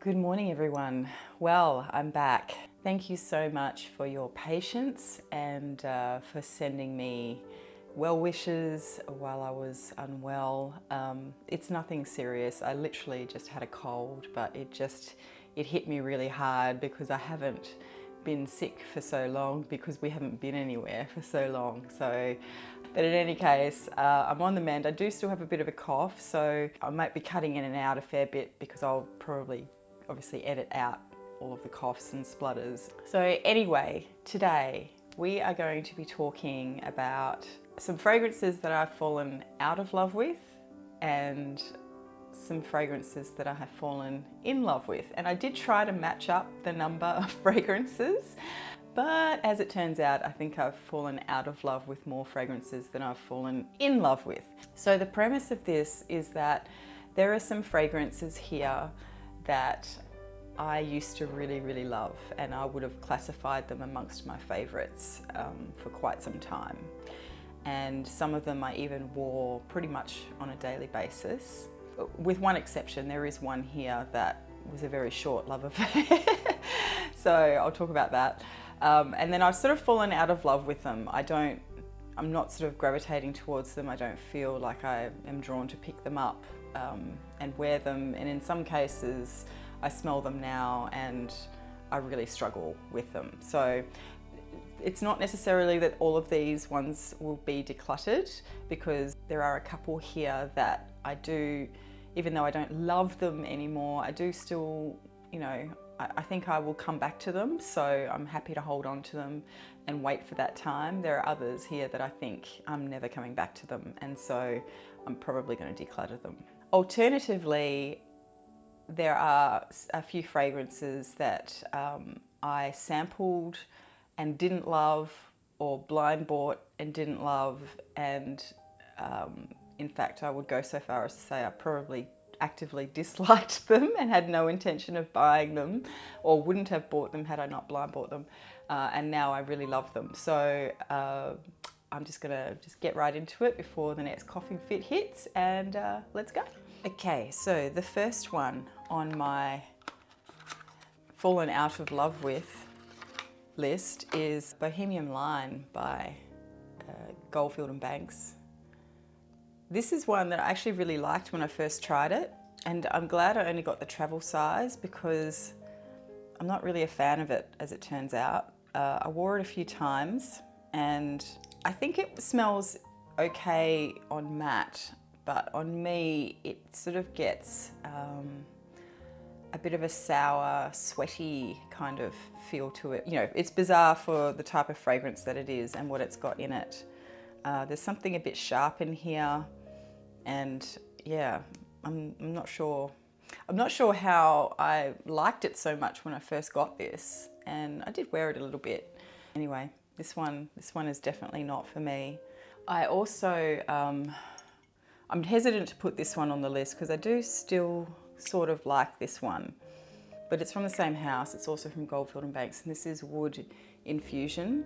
Good morning, everyone. Well, I'm back. Thank you so much for your patience and for sending me well wishes while I was unwell. It's nothing serious. I literally just had a cold, but it hit me really hard because I haven't been sick for so long because we haven't been anywhere for so long. But in any case, I'm on the mend. I do still have a bit of a cough, so I might be cutting in and out a fair bit because I'll probably obviously edit out all of the coughs and splutters. So anyway, today we are going to be talking about some fragrances that I've fallen out of love with and some fragrances that I have fallen in love with. And I did try to match up the number of fragrances, but as it turns out, I think I've fallen out of love with more fragrances than I've fallen in love with. So the premise of this is that there are some fragrances here that I used to really love, and I would have classified them amongst my favorites for quite some time. And some of them I even wore pretty much on a daily basis. With one exception, there is one here that was a very short love affair. So I'll talk about that. And then I've sort of fallen out of love with them. I'm not sort of gravitating towards them. I don't feel like I am drawn to pick them up and wear them. And in some cases, I smell them now and I really struggle with them. So it's not necessarily that all of these ones will be decluttered, because there are a couple here that I do, even though I don't love them anymore, I do still, I think I will come back to them. So I'm happy to hold on to them and wait for that time. There are others here that I think I'm never coming back to them, and so I'm probably going to declutter them. Alternatively, there are a few fragrances that I sampled and didn't love, or blind bought and didn't love, and in fact I would go so far as to say I probably actively disliked them and had no intention of buying them, or wouldn't have bought them had I not blind bought them, and now I really love them. So I'm just gonna get right into it before the next coughing fit hits, and let's go. Okay, so the first one on my fallen out of love with list is Bohemian line by Goldfield and Banks. This is one that I actually really liked when I first tried it, and I'm glad I only got the travel size because I'm not really a fan of it, as it turns out. I wore it a few times and I think it smells okay on matte, but on me it sort of gets a bit of a sour, sweaty kind of feel to it. It's bizarre for the type of fragrance that it is and what it's got in it. There's something a bit sharp in here, and yeah, I'm not sure how I liked it so much when I first got this, and I did wear it a little bit. Anyway, this one is definitely not for me. I also, I'm hesitant to put this one on the list because I do still sort of like this one, but it's from the same house. It's also from Goldfield and Banks, and this is Wood Infusion.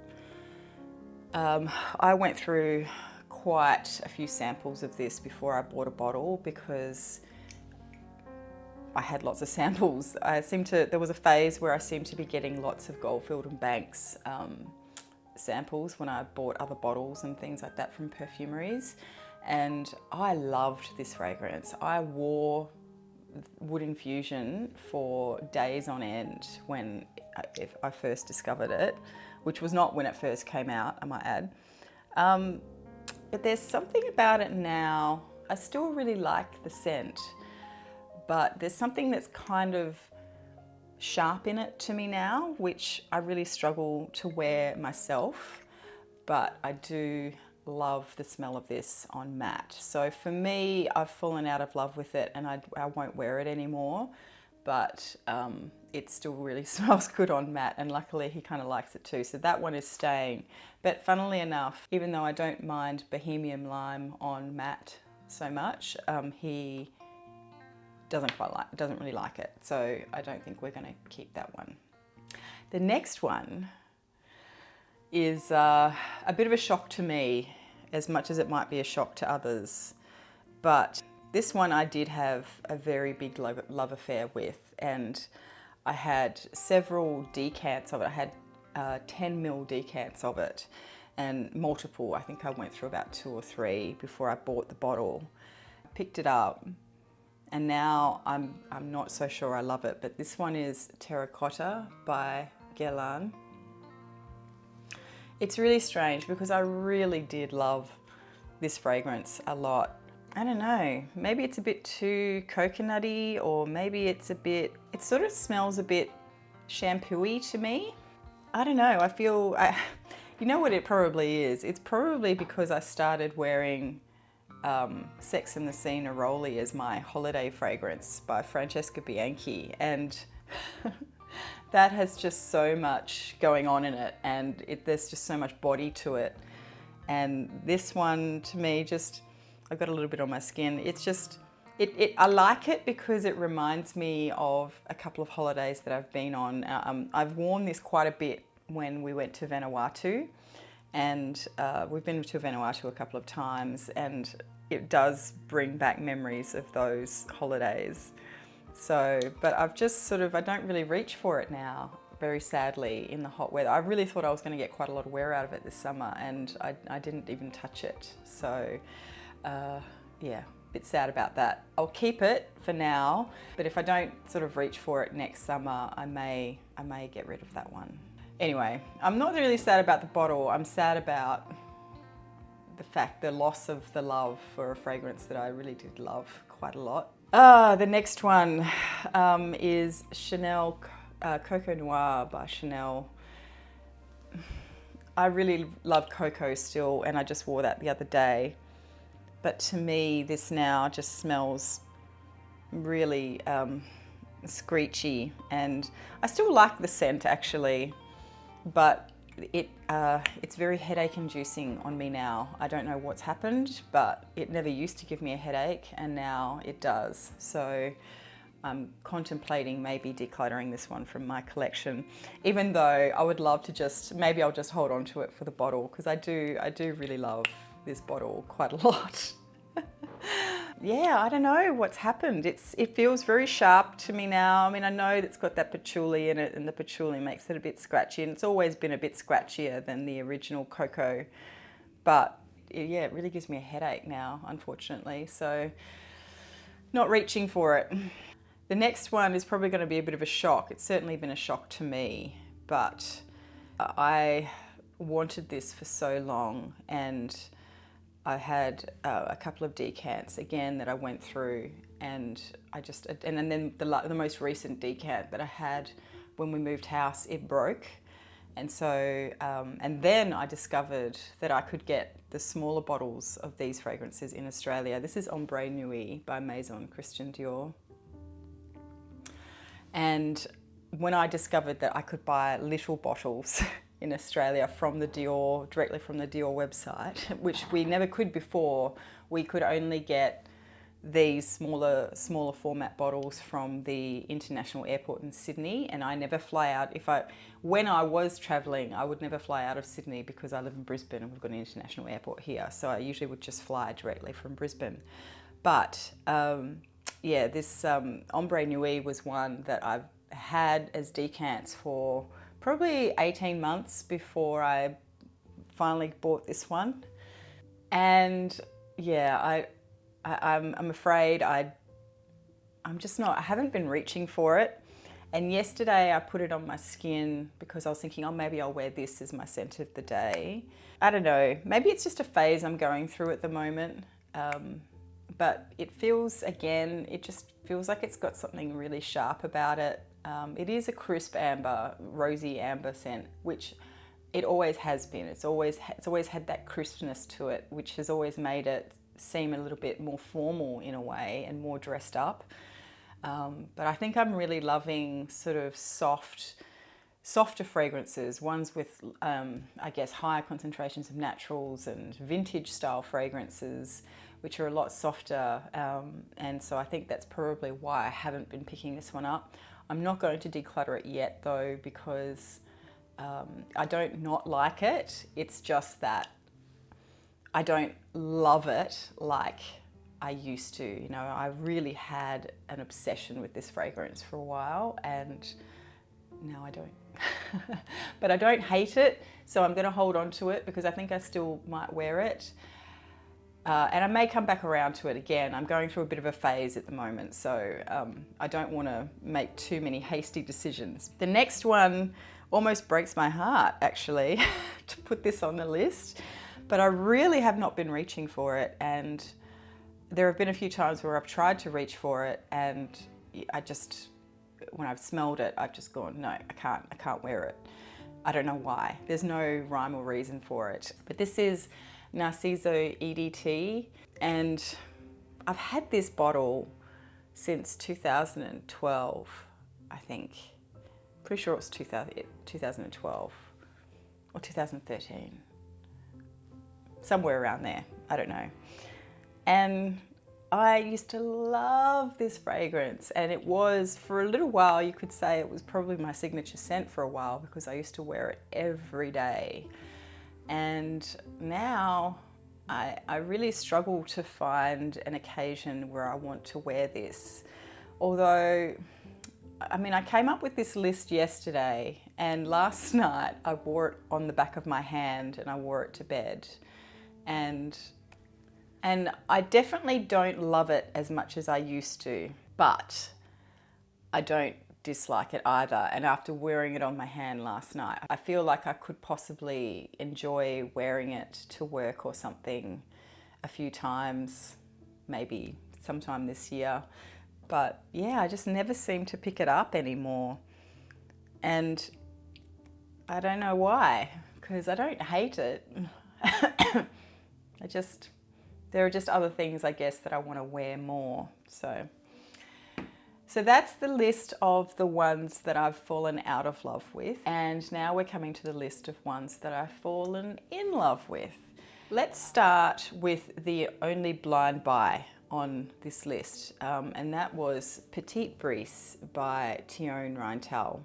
I went through quite a few samples of this before I bought a bottle because I had lots of samples. There was a phase where I seemed to be getting lots of Goldfield and Banks samples when I bought other bottles and things like that from perfumeries, and I loved this fragrance. I wore Wood Infusion for days on end when I first discovered it, which was not when it first came out, I might add. But there's something about it now. I still really like the scent, but there's something that's kind of sharp in it to me now, which I really struggle to wear myself, but I do love the smell of this on matte. So for me, I've fallen out of love with it and I won't wear it anymore, but it still really smells good on matte, and luckily he kind of likes it too. So that one is staying. But funnily enough, even though I don't mind Bohemian Lime on matte so much, he doesn't really like it. So I don't think we're going to keep that one. The next one is a bit of a shock to me, as much as it might be a shock to others. But This one I did have a very big love affair with, and I had several decants of it. I had 10 ml decants of it, and multiple. I think I went through about 2 or 3 before I bought the bottle. Picked it up, and now I'm not so sure I love it, but this one is Terracotta by Guerlain. It's really strange because I really did love this fragrance a lot. I don't know, maybe it's a bit too coconutty, or maybe it's a bit, it sort of smells a bit shampoo-y to me. I don't know, I feel, you know what it probably is? It's probably because I started wearing Sex and the Sea Neroli as my holiday fragrance by Francesca Bianchi, and that has just so much going on in it, and there's just so much body to it. And this one, to me, just, I've got a little bit on my skin. It's just, I like it because it reminds me of a couple of holidays that I've been on. I've worn this quite a bit when we went to Vanuatu, and we've been to Vanuatu a couple of times, and it does bring back memories of those holidays. So, but I've just sort of, I don't really reach for it now, very sadly, in the hot weather. I really thought I was going to get quite a lot of wear out of it this summer, and I didn't even touch it. So, yeah, a bit sad about that. I'll keep it for now, but if I don't sort of reach for it next summer, I may get rid of that one. Anyway, I'm not really sad about the bottle. I'm sad about the loss of the love for a fragrance that I really did love quite a lot. The next one is Chanel Coco Noir by Chanel. I really love Coco still, and I just wore that the other day. But to me, this now just smells really screechy, and I still like the scent actually, but it's very headache inducing on me now. I don't know what's happened, but it never used to give me a headache, and now it does. So I'm contemplating maybe decluttering this one from my collection, even though I would love to just, maybe I'll just hold on to it for the bottle, because I do really love this bottle quite a lot. Yeah, I don't know what's happened. It feels very sharp to me now. I mean, I know it's got that patchouli in it, and the patchouli makes it a bit scratchy, and it's always been a bit scratchier than the original Coco. But yeah, it really gives me a headache now, unfortunately. So not reaching for it. The next one is probably going to be a bit of a shock. It's certainly been a shock to me, but I wanted this for so long, and I had a couple of decants again that I went through, and then the most recent decant that I had when we moved house, it broke, and so and then I discovered that I could get the smaller bottles of these fragrances in Australia. This is Ambre Nuit by Maison, Christian Dior. And when I discovered that I could buy little bottles in Australia from the Dior, directly from the Dior website, which we never could before, we could only get these smaller format bottles from the international airport in Sydney, and I never fly out. When I was traveling, I would never fly out of Sydney because I live in Brisbane and we've got an international airport here, so I usually would just fly directly from Brisbane. But yeah, this Ambre Nuit was one that I've had as decants for probably 18 months before I finally bought this one. And yeah, I'm afraid I haven't been reaching for it. And yesterday I put it on my skin because I was thinking, oh, maybe I'll wear this as my scent of the day. I don't know, maybe it's just a phase I'm going through at the moment. But it just feels like it's got something really sharp about it. It is a crisp amber, rosy amber scent, which it always has been. It's always had that crispness to it, which has always made it seem a little bit more formal in a way and more dressed up. But I think I'm really loving sort of softer fragrances, ones with, I guess, higher concentrations of naturals and vintage style fragrances, which are a lot softer. And so I think that's probably why I haven't been picking this one up. I'm not going to declutter it yet though, because I don't not like it. It's just that I don't love it like I used to. You know, I really had an obsession with this fragrance for a while, and now I don't. But I don't hate it, so I'm going to hold on to it because I think I still might wear it. And I may come back around to it again. I'm going through a bit of a phase at the moment, so I don't want to make too many hasty decisions. The next one almost breaks my heart, actually, to put this on the list, but I really have not been reaching for it, and there have been a few times where I've tried to reach for it, and when I've smelled it, I've just gone, no, I can't wear it. I don't know why. There's no rhyme or reason for it. But this is Narciso EDT, and I've had this bottle since 2012, I think. Pretty sure it was 2012 or 2013. Somewhere around there, I don't know. And I used to love this fragrance, and it was, for a little while, you could say it was probably my signature scent for a while because I used to wear it every day. And now I really struggle to find an occasion where I want to wear this. Although, I mean, I came up with this list yesterday, and last night I wore it on the back of my hand and I wore it to bed. And I definitely don't love it as much as I used to, but I don't dislike it either. And after wearing it on my hand last night, I feel like I could possibly enjoy wearing it to work or something a few times, maybe sometime this year. But yeah, I just never seem to pick it up anymore. And I don't know why, because I don't hate it. There are just other things, I guess, that I want to wear more. So that's the list of the ones that I've fallen out of love with. And now we're coming to the list of ones that I've fallen in love with. Let's start with the only blind buy on this list. And that was Petite Brise by TRNP.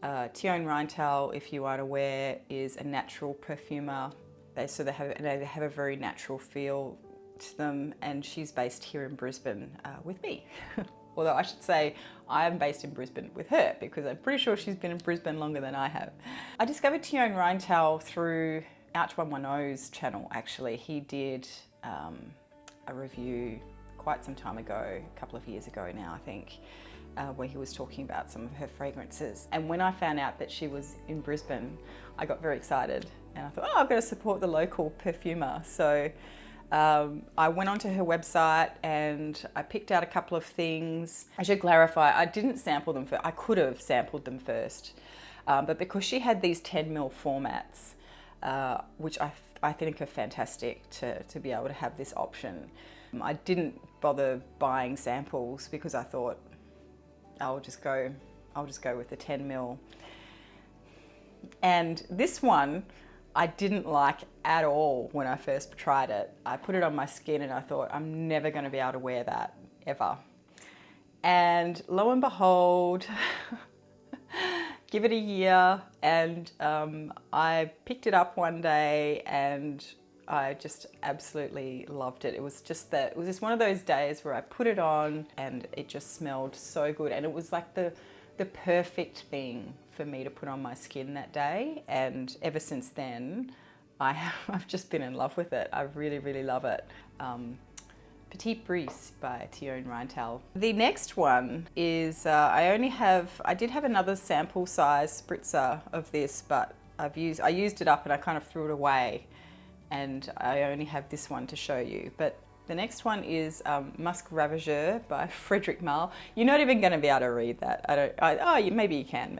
TRNP, if you aren't aware, is a natural perfumer. They have a very natural feel to them, and she's based here in Brisbane with me. Although I should say I'm based in Brisbane with her, because I'm pretty sure she's been in Brisbane longer than I have. I discovered TRNP through Ouch110's channel, actually. He did a review quite some time ago, a couple of years ago now, I think, where he was talking about some of her fragrances. And when I found out that she was in Brisbane, I got very excited, and I thought, oh, I've got to support the local perfumer. So I went onto her website and I picked out a couple of things. I should clarify, I didn't sample them first. I could have sampled them first, but because she had these 10ml formats, which I think are fantastic to be able to have this option, I didn't bother buying samples because I thought I'll just go with the 10ml. And this one I didn't like at all when I first tried it. I put it on my skin and I thought, I'm never going to be able to wear that, ever. And lo and behold, give it a year, and I picked it up one day and I just absolutely loved it. It was just one of those days where I put it on and it just smelled so good, and it was like the perfect thing for me to put on my skin that day. And ever since then, I've just been in love with it. I really, really love it. Petite Brise by TRNP. The next one is, I did have another sample size spritzer of this, but I used it up and I kind of threw it away, and I only have this one to show you. But the next one is Musc Ravageur by Frederic Malle. You're not even going to be able to read that. Maybe you can.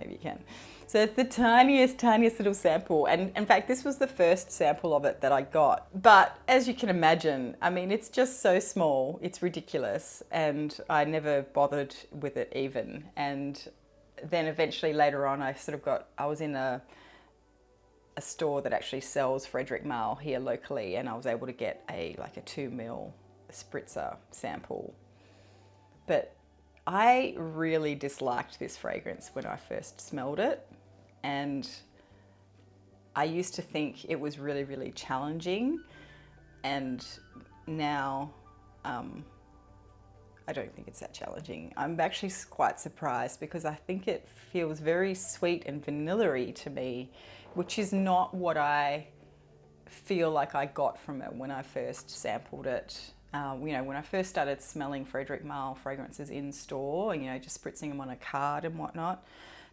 So it's the tiniest little sample. And in fact, this was the first sample of it that I got. But as you can imagine, I mean, it's just so small. It's ridiculous. And I never bothered with it even. And then eventually later on, I was in a store that actually sells Frederic Malle here locally, and I was able to get a 2ml spritzer sample. But I really disliked this fragrance when I first smelled it, and I used to think it was really, really challenging, and now I don't think it's that challenging. I'm actually quite surprised because I think it feels very sweet and vanilla-y to me, which is not what I feel like I got from it when I first sampled it. You know, when I first started smelling Frederic Malle fragrances in store, you know, just spritzing them on a card and whatnot,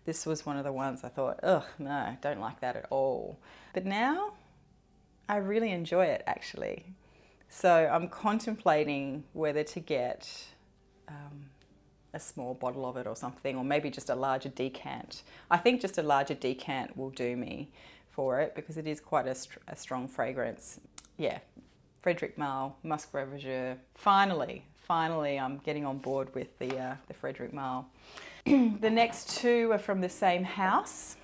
this was one of the ones I thought, ugh, no, don't like that at all. But now I really enjoy it actually. So I'm contemplating whether to get a small bottle of it or something, or maybe just a larger decant. I think just a larger decant will do me for it because it is quite a strong fragrance. Yeah, Frederic Malle, Musc Ravageur. Finally, I'm getting on board with the Frederic Malle. The next two are from the same house,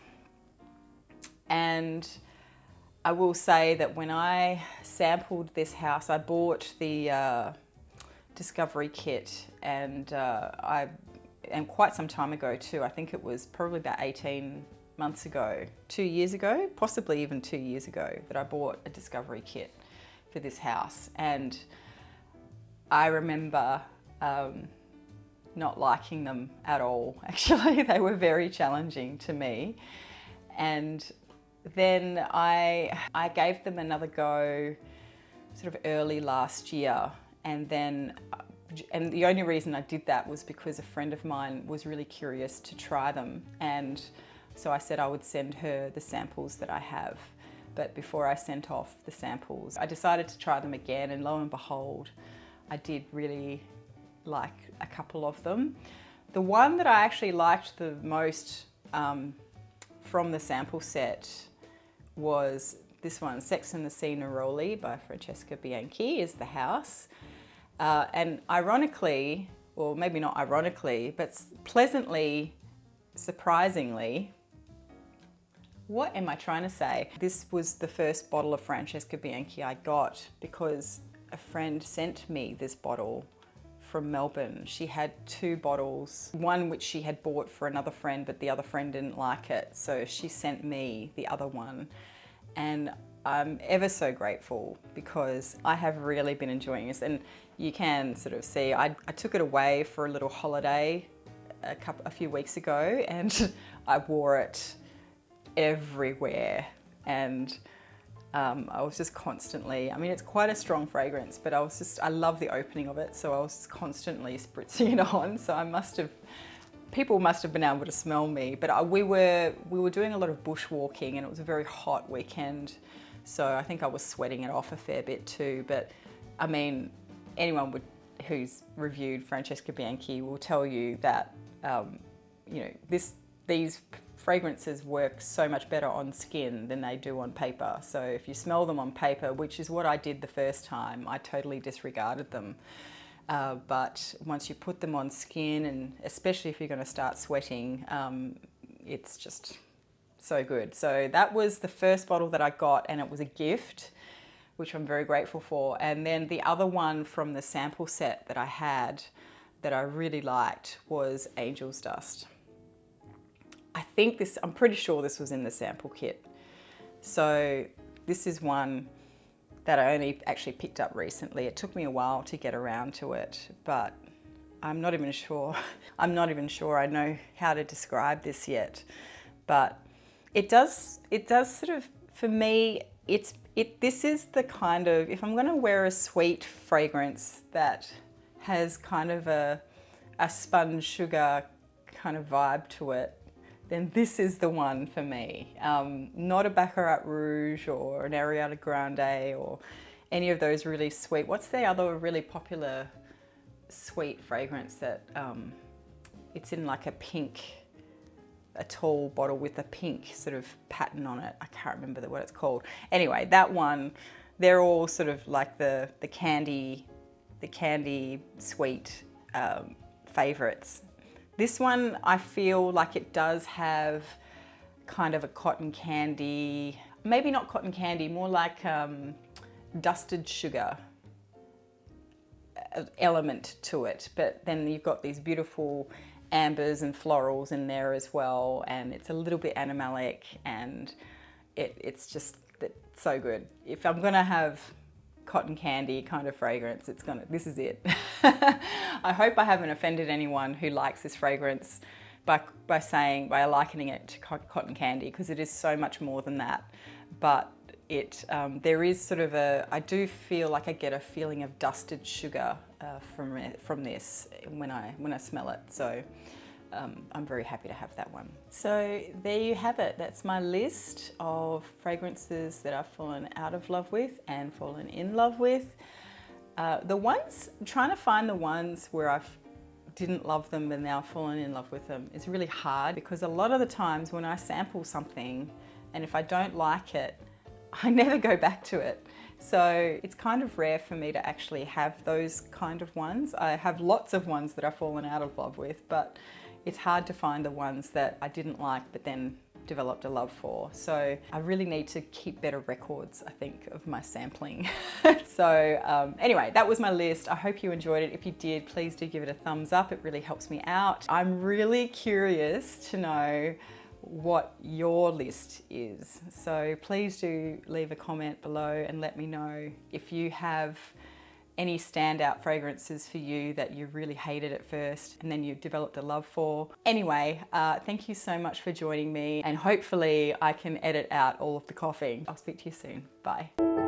and I will say that when I sampled this house, I bought the Discovery kit, and quite some time ago too. I think it was probably about 18 months ago, 2 years ago, possibly even 2 years ago, that I bought a Discovery kit for this house. And I remember not liking them at all. Actually, they were very challenging to me. And then I gave them another go sort of early last year. And the only reason I did that was because a friend of mine was really curious to try them. And so I said I would send her the samples that I have. But before I sent off the samples, I decided to try them again, and lo and behold, I did really like a couple of them. The one that I actually liked the most from the sample set was this one, Sex and the Sea Neroli by Francesca Bianchi, is the house. And ironically, or maybe not ironically, but pleasantly, surprisingly, what am I trying to say? This was the first bottle of Francesca Bianchi I got because a friend sent me this bottle from Melbourne. She had 2 bottles, one which she had bought for another friend, but the other friend didn't like it. So she sent me the other one. And I'm ever so grateful because I have really been enjoying this. And you can sort of see, I took it away for a little holiday a few weeks ago, and I wore it everywhere. And I was just constantly, I mean, it's quite a strong fragrance, but I love the opening of it. So I was constantly spritzing it on. So people must have been able to smell me, but we were doing a lot of bushwalking, and it was a very hot weekend. So I think I was sweating it off a fair bit too. But I mean, anyone who's reviewed Francesca Bianchi will tell you that, you know, these fragrances work so much better on skin than they do on paper. So if you smell them on paper, which is what I did the first time, I totally disregarded them. But once you put them on skin, and especially if you're going to start sweating, it's just so good. So that was the first bottle that I got, and it was a gift, which I'm very grateful for. And then the other one from the sample set that I had that I really liked was Angel's Dust. I'm pretty sure this was in the sample kit. So this is one that I only actually picked up recently. It took me a while to get around to it, but I'm not even sure I know how to describe this yet. But it does sort of, for me, this is the kind of, if I'm going to wear a sweet fragrance that has kind of a sponge sugar kind of vibe to it, then this is the one for me. Not a Baccarat Rouge or an Ariana Grande or any of those really sweet. What's the other really popular sweet fragrance that it's in like a tall bottle with a pink sort of pattern on it. I can't remember what it's called. Anyway, that one, they're all sort of like the candy sweet favorites. This one, I feel like it does have kind of a cotton candy, maybe not cotton candy, more like dusted sugar element to it. But then you've got these beautiful ambers and florals in there as well, and it's a little bit animalic, and it's so good. If I'm gonna have cotton candy kind of fragrance. This is it. I hope I haven't offended anyone who likes this fragrance by likening it to cotton candy, because it is so much more than that. But there is sort of I do feel like I get a feeling of dusted sugar from this when I smell it. So I'm very happy to have that one. So there you have it. That's my list of fragrances that I've fallen out of love with and fallen in love with. Trying to find the ones where I didn't love them and now fallen in love with them is really hard, because a lot of the times when I sample something and if I don't like it, I never go back to it. So it's kind of rare for me to actually have those kind of ones. I have lots of ones that I've fallen out of love with, but it's hard to find the ones that I didn't like but then developed a love for. So I really need to keep better records, I think, of my sampling. So anyway, that was my list. I hope you enjoyed it. If you did, please do give it a thumbs up. It really helps me out. I'm really curious to know what your list is. So please do leave a comment below and let me know if you have any standout fragrances for you that you really hated at first and then you developed a love for. Anyway, thank you so much for joining me, and hopefully I can edit out all of the coughing. I'll speak to you soon. Bye.